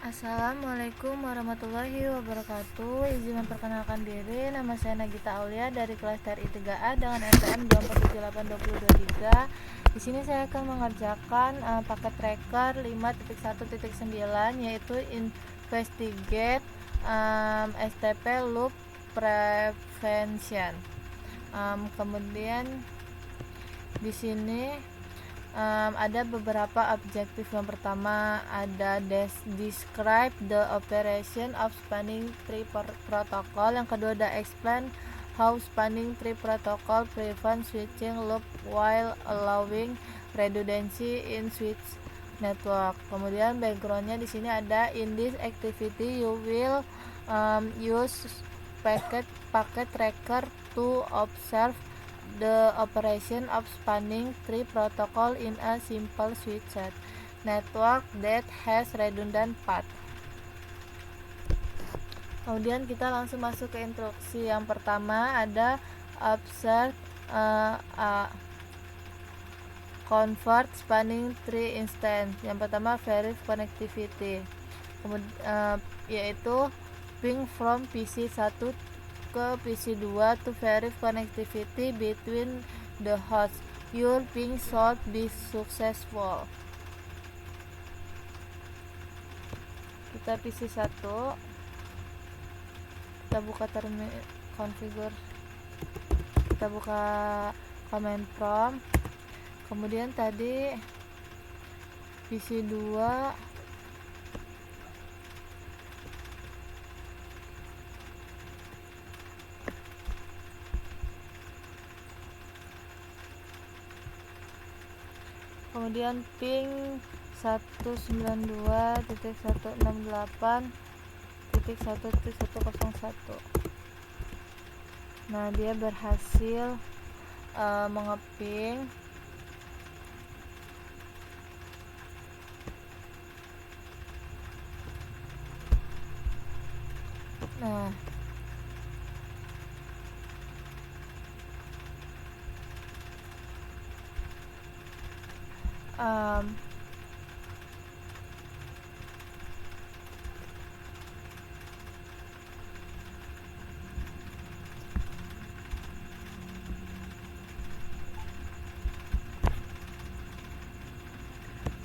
Assalamualaikum warahmatullahi wabarakatuh. Izin memperkenalkan diri, nama saya Nagita Aulia dari kelas TRI 3A dengan NPM 2478223. Di sini saya akan mengerjakan paket tracker 5.1.9 yaitu investigate STP loop prevention. Kemudian di sini ada beberapa objektif. Yang pertama ada describe the operation of spanning tree protocol. Yang kedua ada explain how spanning tree protocol prevent switching loop while allowing redundancy in switch network. Kemudian backgroundnya di sini ada in this activity you will use packet tracker to observe the operation of spanning tree protocol in a simple switched network that has redundant path. Kemudian kita langsung masuk ke instruksi. Yang pertama ada observe convert spanning tree instance. Yang pertama verify connectivity. Kemudian yaitu ping from PC1 ke PC2 to verify connectivity between the hosts. Your ping should be successful. Kita PC1, kita buka configure, kita buka command prompt. Kemudian tadi PC2 kemudian ping 192.168.1.101. Nah, dia berhasil mengeping. Nah,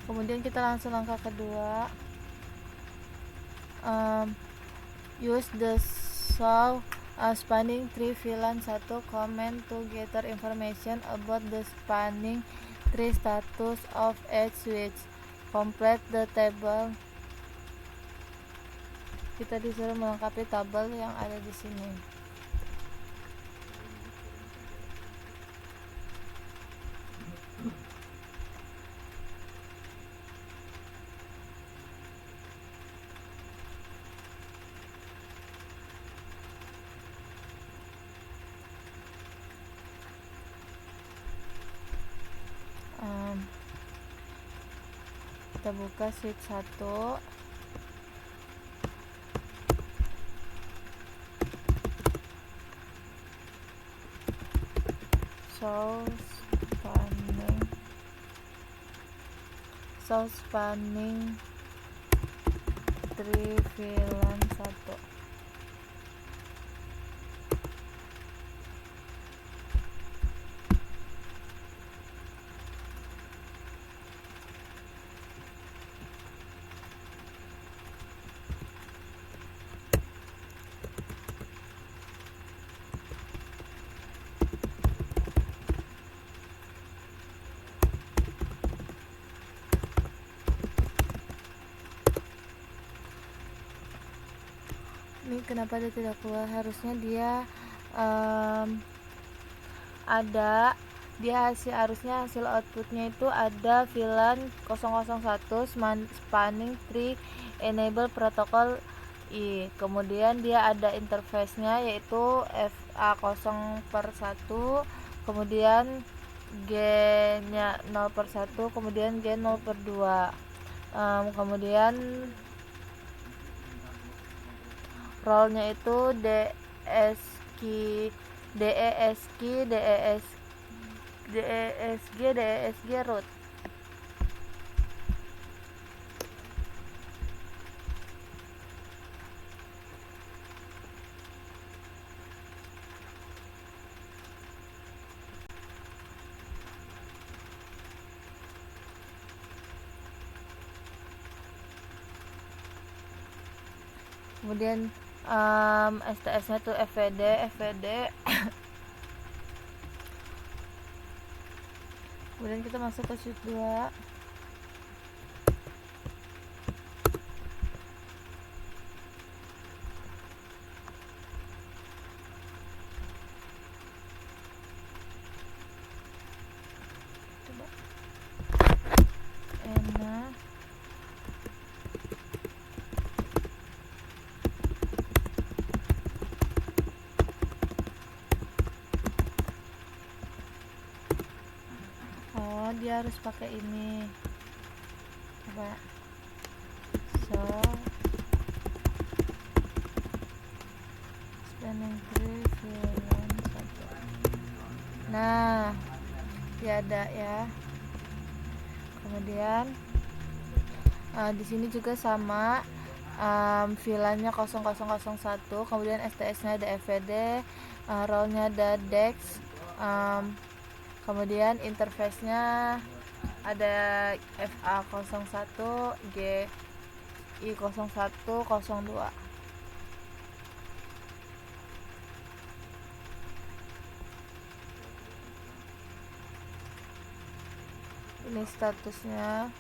kemudian kita langsung langkah kedua, use the show spanning tree VLAN 1 command to gather information about the spanning tree status of each switch. Complete the table. Kita disuruh melengkapi tabel yang ada di sini. Kita buka switch 1. So spanning tree VLAN 1. Ini kenapa dia tidak keluar? Harusnya dia harusnya hasil outputnya itu ada VLAN 001 spanning tree enable protocol I. Kemudian dia ada interface-nya yaitu FA0/1, kemudian G-nya 0/1, kemudian G 0/2. Kemudian role-nya itu DESG root. Kemudian STS nya tuh FVD kemudian kita masuk ke sheet 2. Coba enak. Oh, dia harus pakai ini. Coba. So, spanning tree VLAN 1. Nah, tiada ya. Kemudian di sini juga sama, VLAN-nya 0001, kemudian STS-nya ada FVD, role-nya ada DEX, kemudian interface-nya ada FA01, GI0102. Ini statusnya.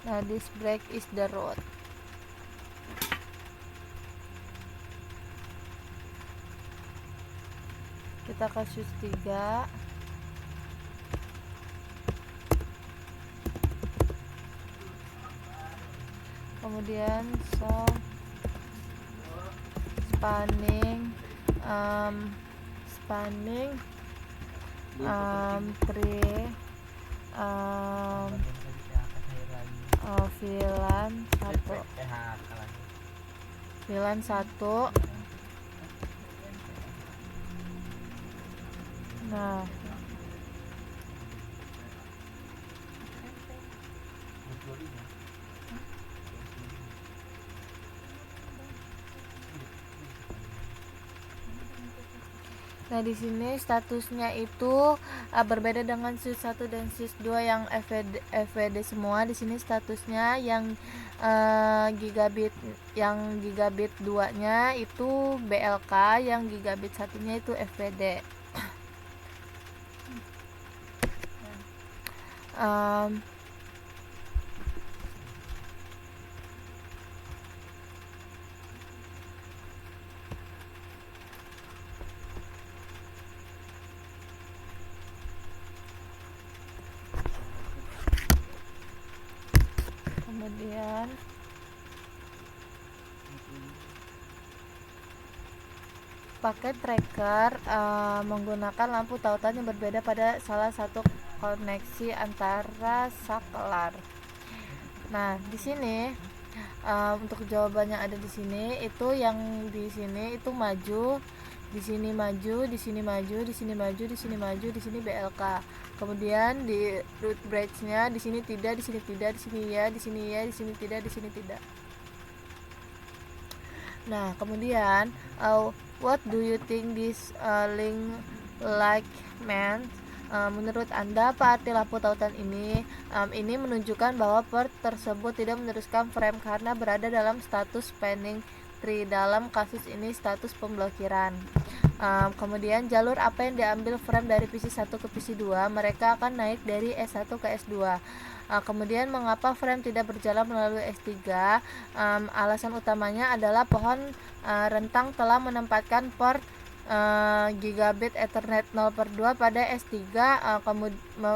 Nah, this break is the root. Kita ke switch 3. Kemudian spanning tree VLAN 1. Nah, di sini statusnya itu berbeda dengan switch 1 dan switch 2 yang FVD semua. Di sini statusnya yang gigabit 2-nya itu BLK, yang gigabit 1-nya itu FVD. Kemudian pakai tracker menggunakan lampu tautan yang berbeda pada salah satu koneksi antara saklar. Nah, di sini untuk jawabannya ada di sini, itu yang di sini itu maju, di sini maju, di sini maju, di sini maju, di sini maju, di sini BLK. Kemudian di root bridge-nya di sini tidak, di sini tidak, di sini ya, di sini ya, di sini tidak, di sini tidak. Nah, kemudian what do you think this link like meant? Menurut Anda, apa arti lampu tautan ini? Ini menunjukkan bahwa port tersebut tidak meneruskan frame karena berada dalam status spanning tree. Dalam kasus ini status pemblokiran. Kemudian jalur apa yang diambil frame dari PC 1 ke PC 2? Mereka akan naik dari S1 ke S2. Kemudian mengapa frame tidak berjalan melalui S3? Alasan utamanya adalah pohon rentang telah menempatkan port gigabit Ethernet 0/2 pada S3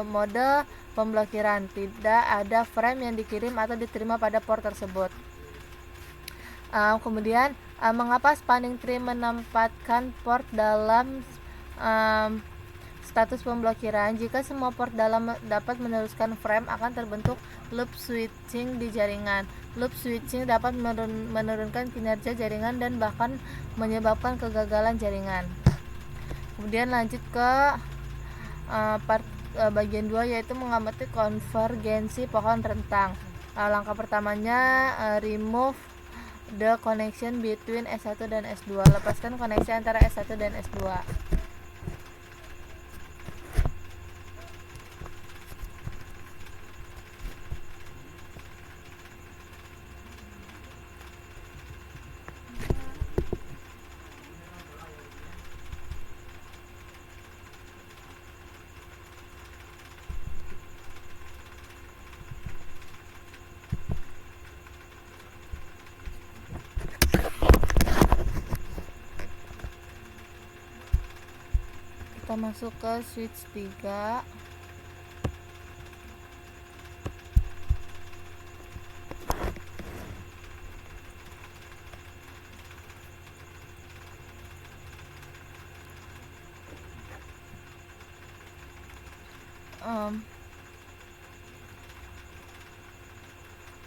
mode pemblokiran. Tidak ada frame yang dikirim atau diterima pada port tersebut. Kemudian mengapa spanning tree menempatkan port dalam status pemblokiran? Jika semua port dalam dapat meneruskan frame, akan terbentuk loop switching di jaringan. Loop switching dapat menurunkan kinerja jaringan dan bahkan menyebabkan kegagalan jaringan. Kemudian lanjut ke bagian 2, yaitu mengamati konvergensi pohon rentang. Langkah pertamanya remove the connection between S1 dan S2. Lepaskan koneksi antara S1 dan S2. masuk ke switch 3.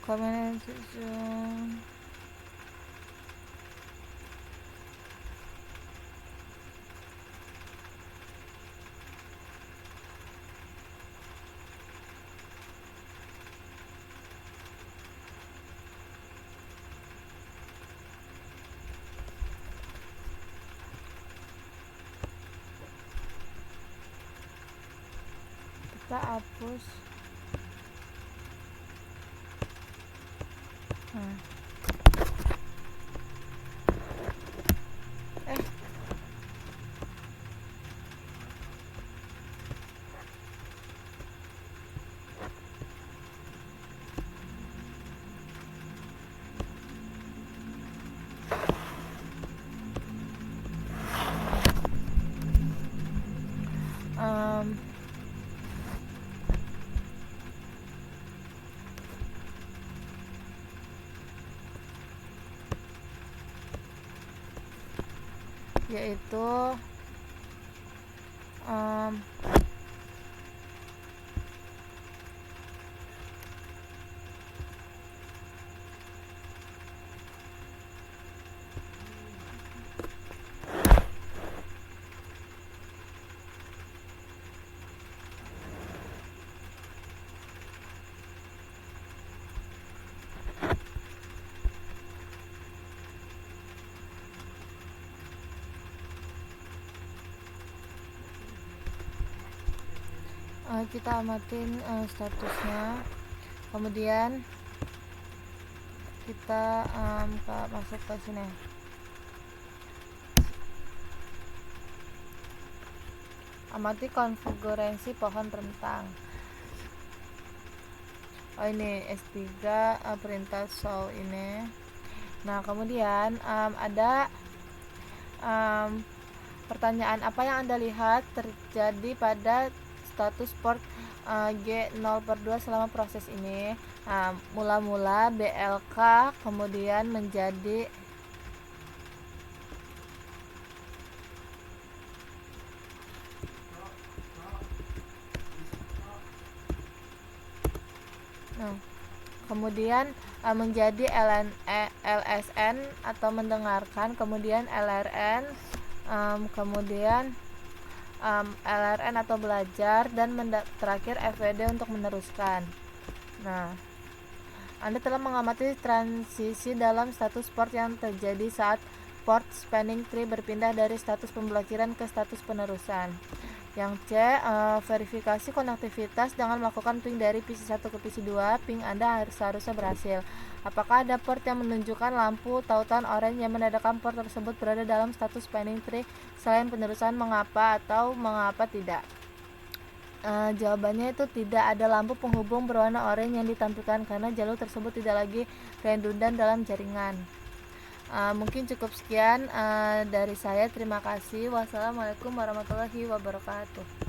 Combination kita hapus. Yaitu kita amatin statusnya, kemudian kita masuk ke sini, amati konfigurasi pohon rentang. Ini S3 perintah show ini. Nah, kemudian ada pertanyaan, apa yang Anda lihat terjadi pada status port G0/2 selama proses ini? Mula-mula BLK kemudian menjadi menjadi LSN atau mendengarkan, kemudian LRN, kemudian LRN atau belajar, dan terakhir FWD untuk meneruskan. Nah, Anda telah mengamati transisi dalam status port yang terjadi saat port spanning tree berpindah dari status pemblokiran ke status penerusan. Yang C, verifikasi konektivitas dengan melakukan ping dari PC1 ke PC2. Ping Anda seharusnya berhasil. Apakah ada port yang menunjukkan lampu tautan oranye yang menandakan port tersebut berada dalam status spanning tree selain penerusan? Mengapa atau mengapa tidak? Jawabannya itu tidak ada lampu penghubung berwarna oranye yang ditampilkan karena jalur tersebut tidak lagi redundan dalam jaringan. Mungkin cukup sekian dari saya. Terima kasih. Wassalamualaikum warahmatullahi wabarakatuh.